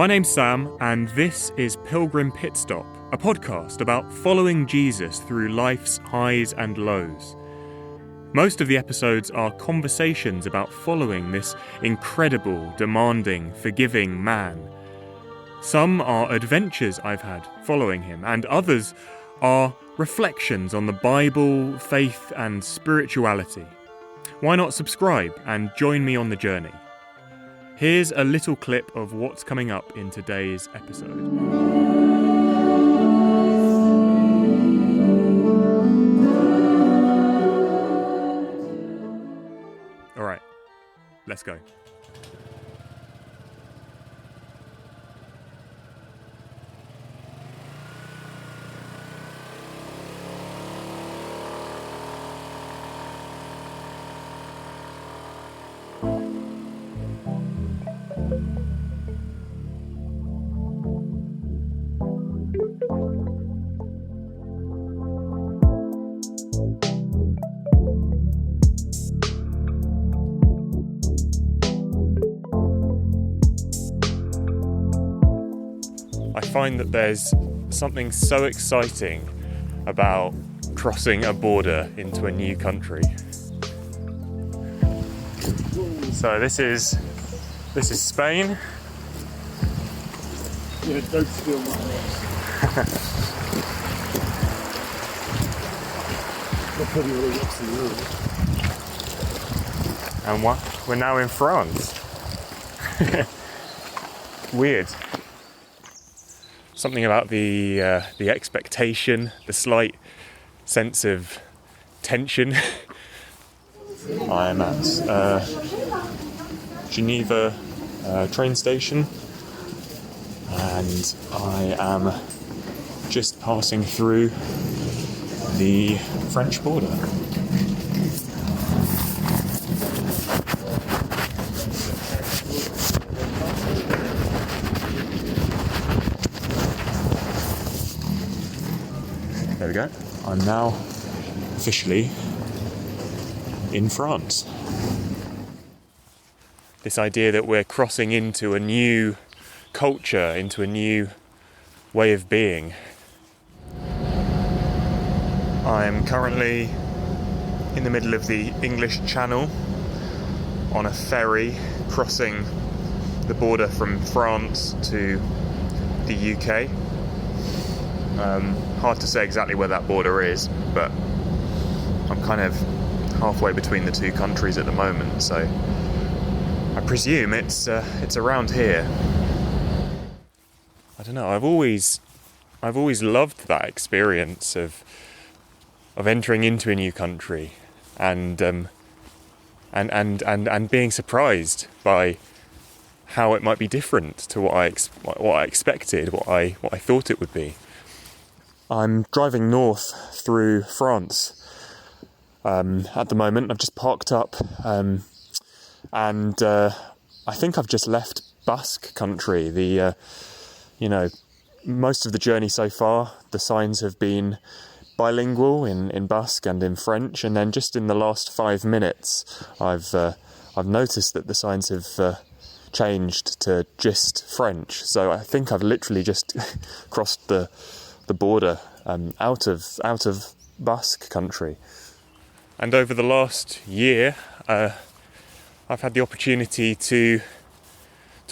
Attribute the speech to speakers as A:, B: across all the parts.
A: My name's Sam, and this is Pilgrim Pit Stop, a podcast about following Jesus through life's highs and lows. Most of the episodes are conversations about following this incredible, demanding, forgiving man. Some are adventures I've had following him, and others are reflections on the Bible, faith, and spirituality. Why not subscribe and join me on the journey? Here's a little clip of what's coming up in today's episode. All right, let's go. I find that there's something so exciting about crossing a border into a new country. So this is Spain.
B: Yeah, don't steal my legs. They're pretty really up to you.
A: And we're now in France. Weird. Something about the expectation, the slight sense of tension. I'm at Geneva train station, and I am just passing through the French border. There we go. I'm now officially in France. This idea that we're crossing into a new culture, into a new way of being. I'm currently in the middle of the English Channel on a ferry crossing the border from France to the UK. Hard to say exactly where that border is, but I'm kind of halfway between the two countries at the moment, so I presume it's around here. I don't know. I've always loved that experience of entering into a new country and being surprised by how it might be different to what I expected, what I thought it would be. I'm driving north through France at the moment. I've just parked up and I think I've just left Basque country. Most of the journey so far, the signs have been bilingual in Basque and in French, and then just in the last 5 minutes, I've noticed that the signs have changed to just French. So I think I've literally just crossed the border out of Basque country. And over the last year, I've had the opportunity to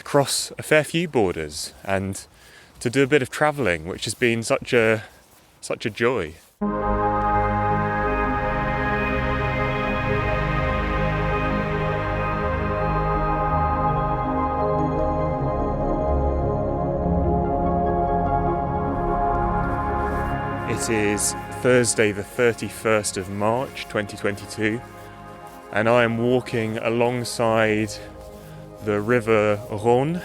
A: cross a fair few borders and to do a bit of travelling, which has been such a joy. It is Thursday the 31st of March 2022, and I am walking alongside the River Rhône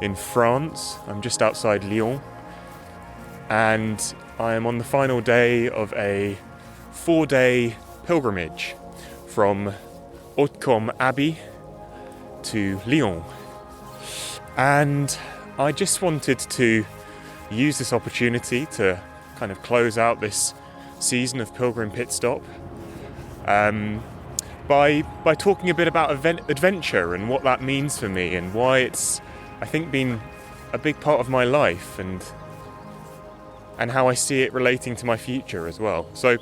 A: in France. I'm just outside Lyon, and I am on the final day of a 4-day pilgrimage from Hautecombe Abbey to Lyon. And I just wanted to use this opportunity to kind of close out this season of Pilgrim Pit Stop by talking a bit about adventure and what that means for me, and why it's, I think, been a big part of my life and how I see it relating to my future as well. So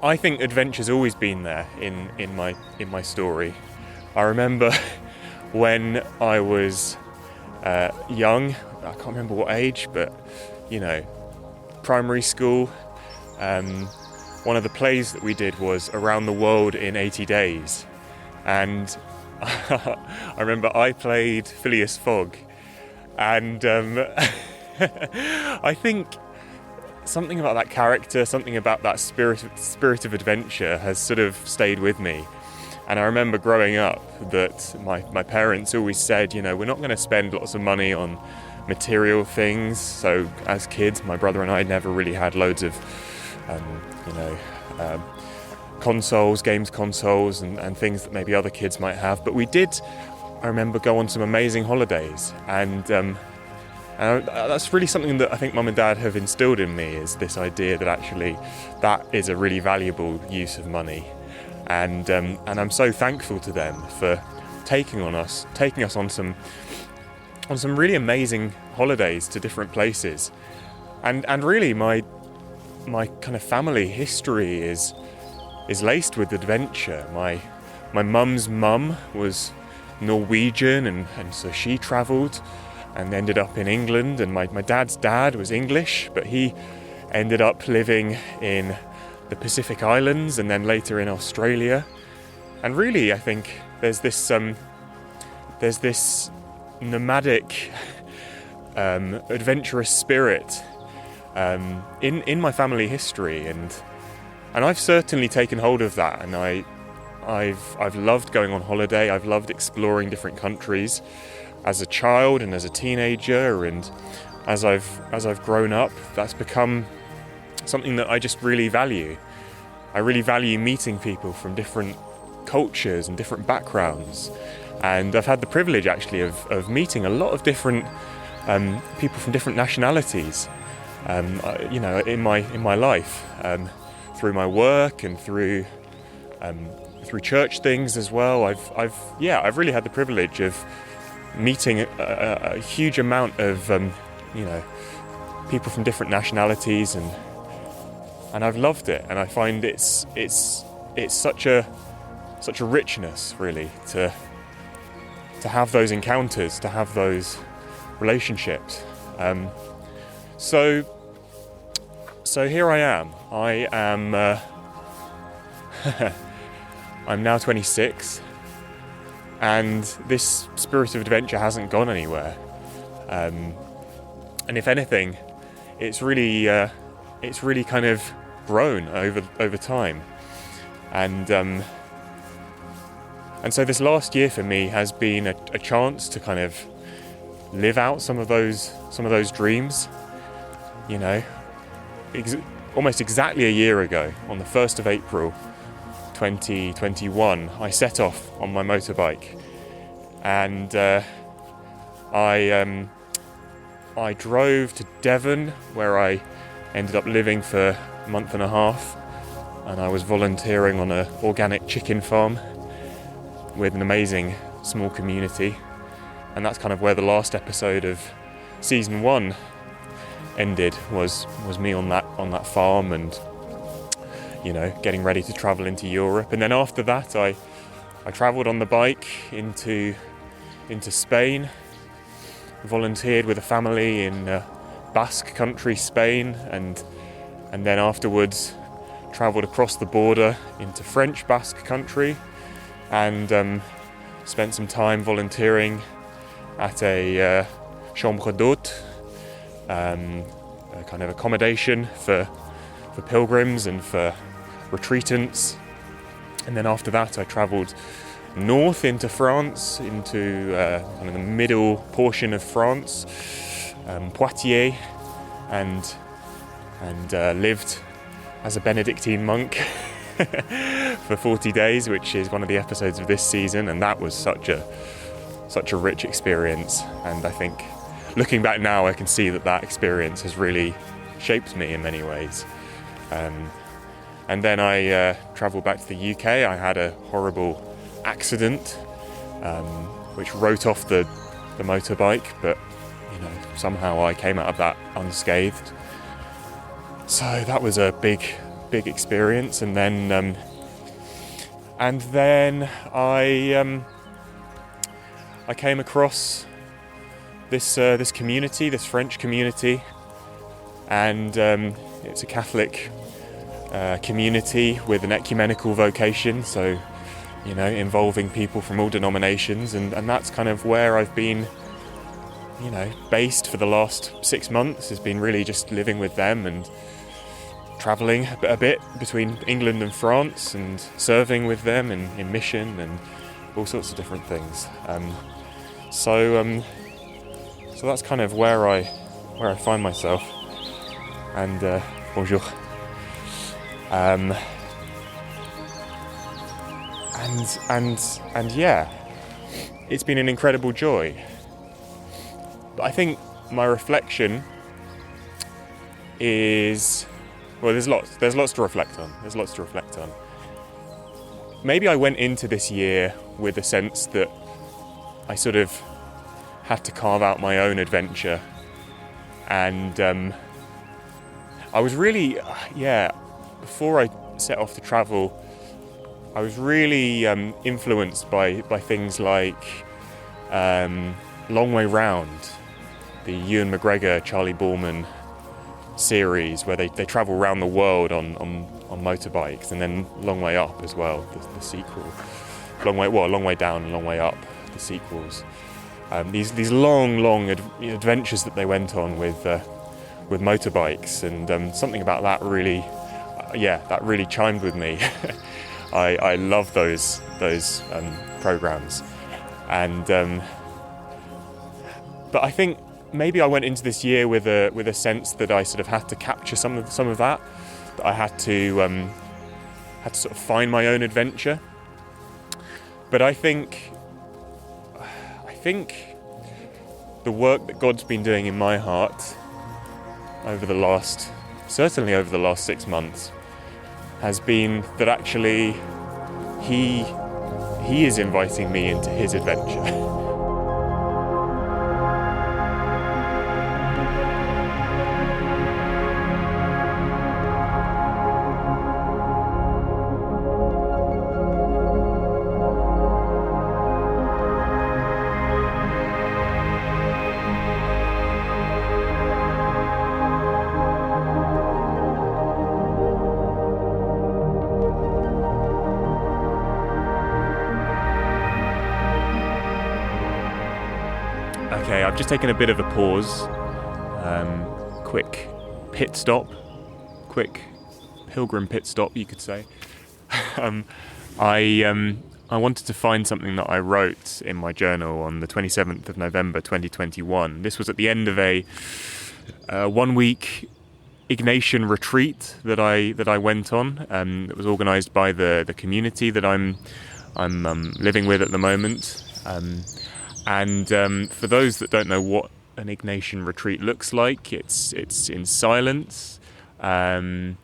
A: I think adventure's always been there in my story. I remember when I was young, I can't remember what age, but primary school, one of the plays that we did was Around the World in 80 Days, and I remember I played Phileas Fogg, and I think something about that character, something about that spirit of adventure has sort of stayed with me. And I remember growing up that my parents always said, we're not going to spend lots of money on material things. So as kids, my brother and I never really had loads of, games consoles and things that maybe other kids might have. But we did, I remember, go on some amazing holidays. And that's really something that I think Mum and Dad have instilled in me, is this idea that actually that is a really valuable use of money. And I'm so thankful to them for taking us on some really amazing holidays to different places. And really my kind of family history is laced with adventure. My mum's mum was Norwegian, and so she travelled and ended up in England, and my dad's dad was English, but he ended up living in the Pacific Islands and then later in Australia. And really, I think there's this nomadic, adventurous spirit in my family history, and I've certainly taken hold of that. And I've loved going on holiday. I've loved exploring different countries as a child and as a teenager, and as I've grown up, that's become something that I just really value. I really value meeting people from different cultures and different backgrounds, and I've had the privilege actually of meeting a lot of different people from different nationalities, in my life, through my work and through church things as well. I've really had the privilege of meeting a huge amount of people from different nationalities, and I've loved it, and I find it's such a richness, really, to have those encounters, to have those relationships. So here I am. I'm now 26, and this spirit of adventure hasn't gone anywhere. And if anything, it's really kind of grown over time. And so this last year for me has been a chance to kind of live out some of those dreams. Almost exactly a year ago, on the 1st of April 2021, I set off on my motorbike, and I drove to Devon, where I ended up living for a month and a half, and I was volunteering on an organic chicken farm with an amazing small community. And that's kind of where the last episode of season 1 ended, was me on that farm, and getting ready to travel into Europe. And then after that I travelled on the bike into Spain, volunteered with a family in Basque country, Spain, and then afterwards travelled across the border into French Basque country, and spent some time volunteering at a chambre d'hôte, a kind of accommodation for pilgrims and for retreatants. And then after that I travelled north into France, into kind of the middle portion of France, Poitiers, and lived as a Benedictine monk for 40 days, which is one of the episodes of this season, and that was such a rich experience. And I think looking back now, I can see that experience has really shaped me in many ways. And then I travelled back to the UK. I had a horrible accident, which wrote off the the motorbike, but somehow I came out of that unscathed. So that was a big experience, and then I came across this community, this French community, and it's a Catholic community with an ecumenical vocation, so involving people from all denominations, and that's kind of where I've been based for the last 6 months. Has been really just living with them and travelling a bit between England and France and serving with them in mission and all sorts of different things. So that's kind of where I find myself. And bonjour. And yeah, it's been an incredible joy. But I think my reflection is, well, there's lots to reflect on. Maybe I went into this year with a sense that I sort of had to carve out my own adventure, and I was really, before I set off to travel, I was really influenced by things like Long Way Round, the Ewan McGregor, Charlie Boorman series, where they travel around the world on motorbikes, and then Long Way Up as well, the sequel. Long Way Down and Long Way Up, the sequels. These long adventures that they went on with motorbikes, and something about that really chimed with me. I love those programs, and but I think maybe I went into this year with a sense that I sort of had to capture some of that I had to sort of find my own adventure. But I think the work that God's been doing in my heart certainly over the last 6 months, has been that actually He is inviting me into His adventure. Okay, I've just taken a bit of a pause, quick pilgrim pit stop, you could say. I wanted to find something that I wrote in my journal on the 27th of November 2021. This was at the end of a 1 week Ignatian retreat that I went on. It was organised by the community that I'm living with at the moment. And for those that don't know what an Ignatian retreat looks like, it's in silence, and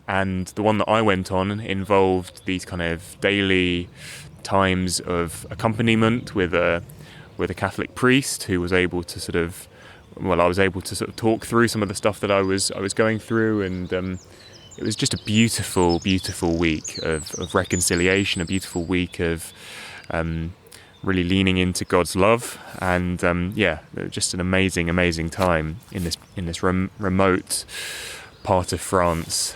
A: the one that I went on involved these kind of daily times of accompaniment with a Catholic priest who was able to I was able to talk through some of the stuff that I was going through, and it was just a beautiful week of reconciliation, a beautiful week of really leaning into God's love, and just an amazing time in this remote part of France.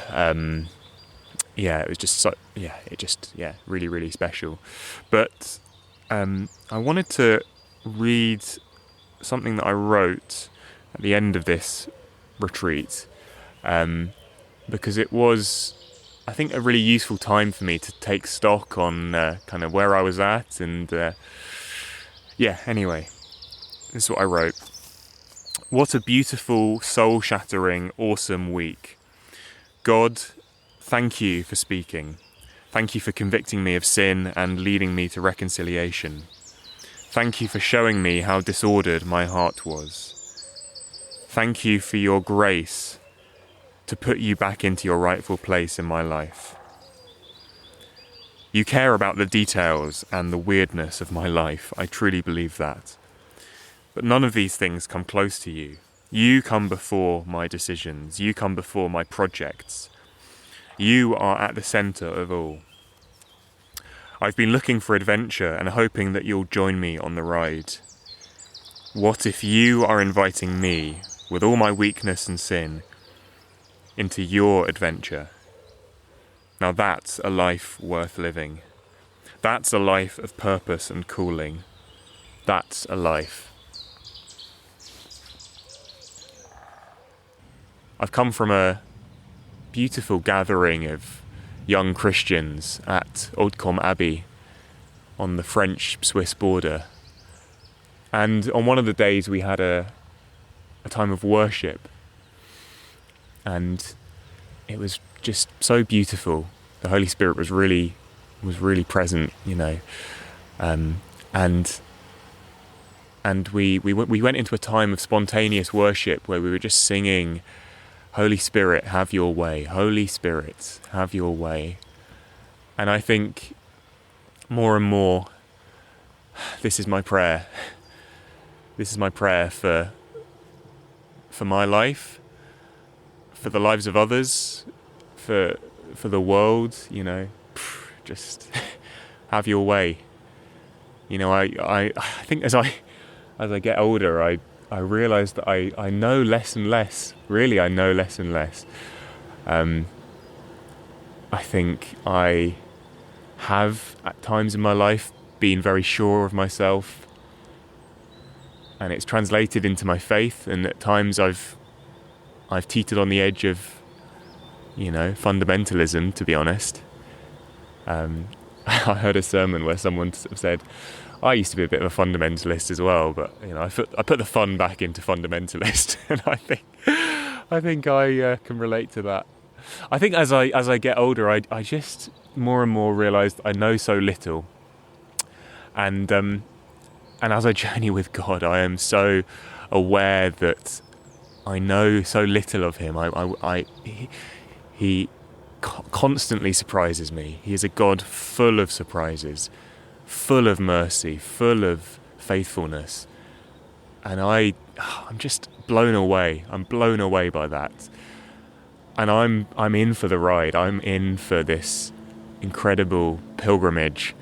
A: It was just really special. But I wanted to read something that I wrote at the end of this retreat, because it was, I think, a really useful time for me to take stock on kind of where I was at, and anyway, this is what I wrote. What a beautiful, soul-shattering, awesome week. God, thank you for speaking. Thank you for convicting me of sin and leading me to reconciliation. Thank you for showing me how disordered my heart was. Thank you for your grace to put you back into your rightful place in my life. You care about the details and the weirdness of my life. I truly believe that. But none of these things come close to you. You come before my decisions. You come before my projects. You are at the centre of all. I've been looking for adventure and hoping that you'll join me on the ride. What if you are inviting me, with all my weakness and sin, into your adventure? Now that's a life worth living. That's a life of purpose and calling. That's a life. I've come from a beautiful gathering of young Christians at Hautecombe Abbey on the French-Swiss border. And on one of the days we had a time of worship. And it was just so beautiful. The Holy Spirit was really present, you know. And we went into a time of spontaneous worship where we were just singing, Holy Spirit, have your way. Holy Spirit, have your way. And I think more and more, this is my prayer. This is my prayer for my life, for the lives of others, for the world, you know. Just have your way. You know, I think as I get older, I realise that I know less and less. Really, I know less and less. I think I have, at times in my life, been very sure of myself. And it's translated into my faith. And at times I've teetered on the edge of, you know, fundamentalism, to be honest. I heard a sermon where someone said, I used to be a bit of a fundamentalist as well, but you know, I put the fun back into fundamentalist, and I think I can relate to that. I think as I get older, I just more and more realise that I know so little, and as I journey with God, I am so aware that I know so little of Him. He constantly surprises me. He is a God full of surprises, full of mercy, full of faithfulness, and I'm just blown away. I'm blown away by that, and I'm in for the ride. I'm in for this incredible pilgrimage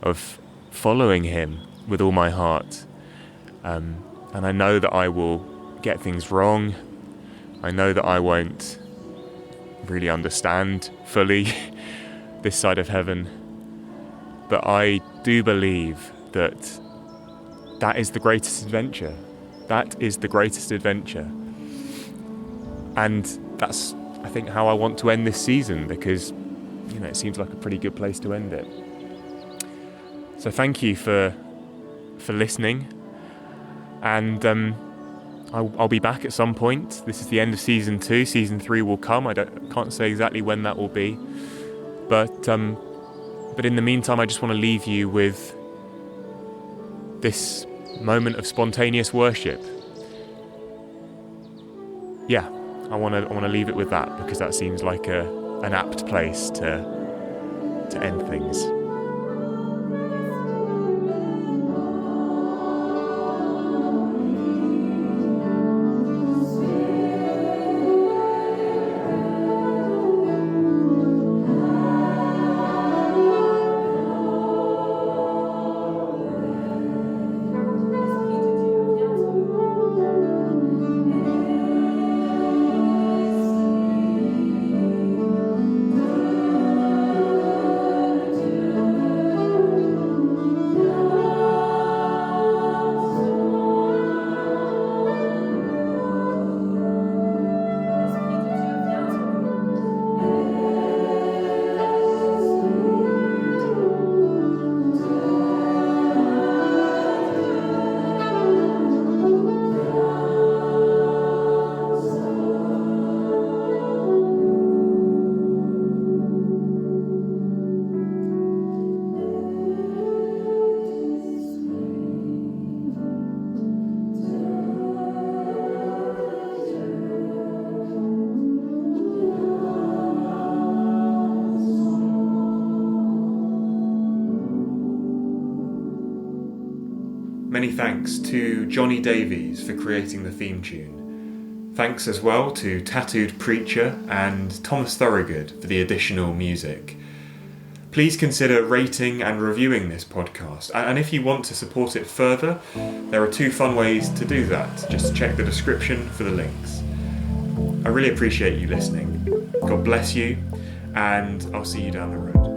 A: of following Him with all my heart, and I know that I will get things wrong. I know that I won't really understand fully this side of heaven, but I do believe that is the greatest adventure. That is the greatest adventure, and that's, I think, how I want to end this season, because you know, it seems like a pretty good place to end it. So thank you for listening, and I'll be back at some point. This is the end of season 2. Season 3 will come. I can't say exactly when that will be, but in the meantime, I just want to leave you with this moment of spontaneous worship. Yeah, I want to leave it with that, because that seems like an apt place to end things. thanks to Johnny Davies for creating the theme tune. Thanks as well to Tattooed Preacher and Thomas Thorogood for the additional music. Please consider rating and reviewing this podcast, and if you want to support it further, there are 2 fun ways to do that. Just check the description for the links. I really appreciate you listening. God bless you, and I'll see you down the road.